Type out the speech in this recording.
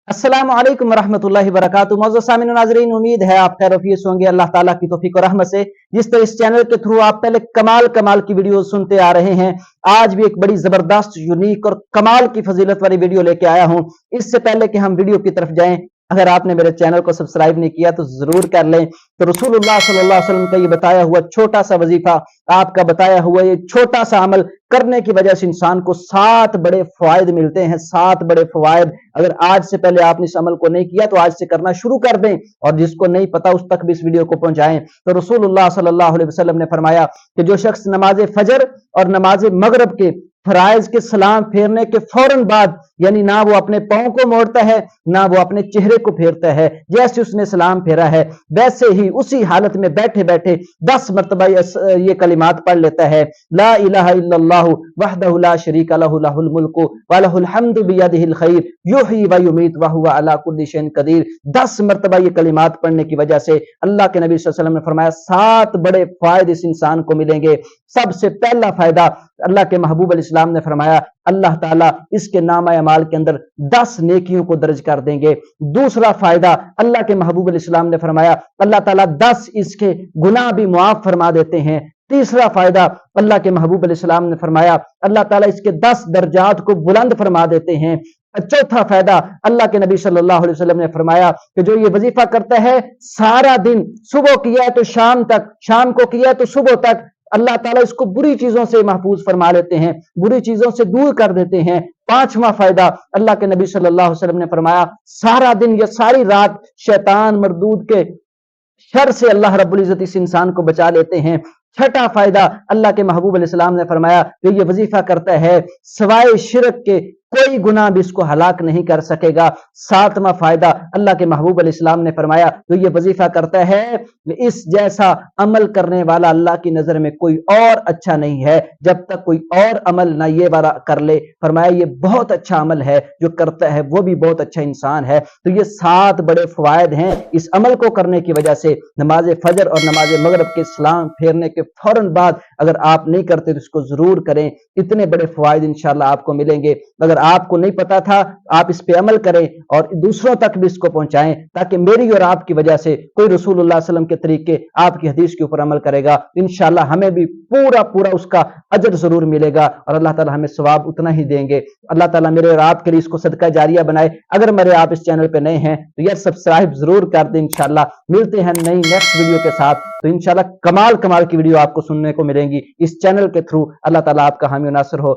अस्सलाम वालेकुम रहमतुल्लाहि व बरकातुहू। मौजूद सामिन नाज़रीन, उम्मीद है आप खैरियत से होंगे अल्लाह ताला की तौफीक और रहमत से। जिस तरह इस चैनल के थ्रू आप पहले कमाल कमाल की वीडियो सुनते आ रहे हैं, आज भी एक बड़ी जबरदस्त यूनिक और कमाल की फजीलत वाली वीडियो लेके आया हूं। इससे पहले कि हम वीडियो की तरफ जाएं, अगर आपने मेरे चैनल को सब्सक्राइब नहीं किया तो जरूर कर लें। तो रसूलुल्लाह सल्लल्लाहु अलैहि वसल्लम का ये बताया हुआ छोटा सा वजीफा, आपका बताया हुआ ये छोटा सा अमल करने की वजह से इंसान को 7 बड़े फवायद मिलते हैं। 7 बड़े फवायद, अगर आज से पहले आपने इस अमल को नहीं किया तो आज से करना शुरू कर दें, और जिसको नहीं पता उस तक भी इस वीडियो को पहुंचाएं। तो रसूलुल्लाह सल्लल्लाहु अलैहि वसल्लम ने फरमाया कि जो शख्स नमाज फजर और नमाज मगरिब के फराइज के सलाम फेरने के फौरन बाद, यानी ना वो अपने पांव को मोड़ता है ना वो अपने चेहरे को फेरता है, जैसे उसने सलाम फेरा है वैसे ही उसी हालत में बैठे बैठे 10 मरतबा ये कलिमात पढ़ लेता है। ला इलाहा इल्लल्लाहु वहदहु ला शरीका लहु लहुल मुल्कु व लहुल हम्दु बियदिहिल खैर युहयी व युमीत व हुवा अला कुल्लि शैइन कदीर। 10 मरतबा ये कलिमात पढ़ने की वजह से अल्लाह के नबी सल्लल्लाहु अलैहि वसल्लम ने फरमाया 7 बड़े फायदे इस इंसान को मिलेंगे। सबसे पहला फायदा, अल्लाह के महबूब अलैहिस्सलाम ने फरमाया अल्लाह ताला इसके नामा अमाल के अंदर 10 नेकियों को दर्ज कर देंगे। दूसरा फायदा, अल्लाह के महबूब अलैहिस्सलाम ने फरमाया अल्लाह ताला 10 इसके गुनाह भी मुआफ फरमा देते हैं। तीसरा फायदा, अल्लाह के महबूब अलैहिस्सलाम ने फरमाया अल्लाह ताला इसके 10 दर्जात को बुलंद फरमा देते हैं। चौथा फायदा, अल्लाह के नबी सल्लल्लाहु अलैहि वसल्लम ने फरमाया कि जो ये वजीफा करता है सारा दिन, सुबह किया है तो शाम तक, शाम को किया है तो सुबह तक, अल्लाह ताला इसको बुरी चीजों से महफूज फरमा लेते हैं, बुरी चीजों से दूर कर देते हैं। पांचवा फायदा, अल्लाह के नबी सल्लल्लाहु अलैहि वसल्लम ने फरमाया सारा दिन या सारी रात शैतान मरदूद के शर से अल्लाह रब्बुल इज्जत इस इंसान को बचा लेते हैं। छठा फायदा, अल्लाह के महबूब अलैहिस्सलाम ने फरमाया जो ये वजीफा करता है सवाए शिरक के कोई गुनाह भी इसको हलाक नहीं कर सकेगा। सातवां फायदा, अल्लाह के महबूब अलैहिस्सलाम ने फरमाया जो ये वजीफा करता है इस जैसा अमल करने वाला अल्लाह की नजर में कोई और अच्छा नहीं है, जब तक कोई और अमल ना ये वाला कर ले। फरमाया ये बहुत अच्छा अमल है, जो करता है वो भी बहुत अच्छा इंसान है। तो ये 7 बड़े फवायद हैं इस अमल को करने की वजह से। नमाज फजर और नमाज मगरिब के सलाम फेरने के फौरन बाद अगर आप नहीं करते तो इसको जरूर करें, इतने बड़े फवायद इंशाल्लाह आपको मिलेंगे। अगर आपको नहीं पता था आप इस पे अमल करें और दूसरों तक भी इसको पहुंचाएं, ताकि मेरी और आपकी वजह से कोई रसूलुल्लाह सल्लल्लाहु अलैहि वसल्लम के तरीके आपकी हदीस के ऊपर अमल करेगा, इंशाल्लाह हमें भी पूरा पूरा उसका अजर जरूर मिलेगा और अल्लाह ताला हमें सवाब उतना ही देंगे। अल्लाह ताला मेरे और आपके लिए इसको सदका जारिया बनाए। अगर मेरे आप इस चैनल पे नए हैं तो यार सब्सक्राइब जरूर कर दें। इंशाल्लाह मिलते हैं नई नेक्स्ट वीडियो के साथ। तो इंशाल्लाह कमाल कमाल की वीडियो आपको सुनने को मिलेंगी इस चैनल के थ्रू। अल्लाह ताला आपका हामी नासिर हो।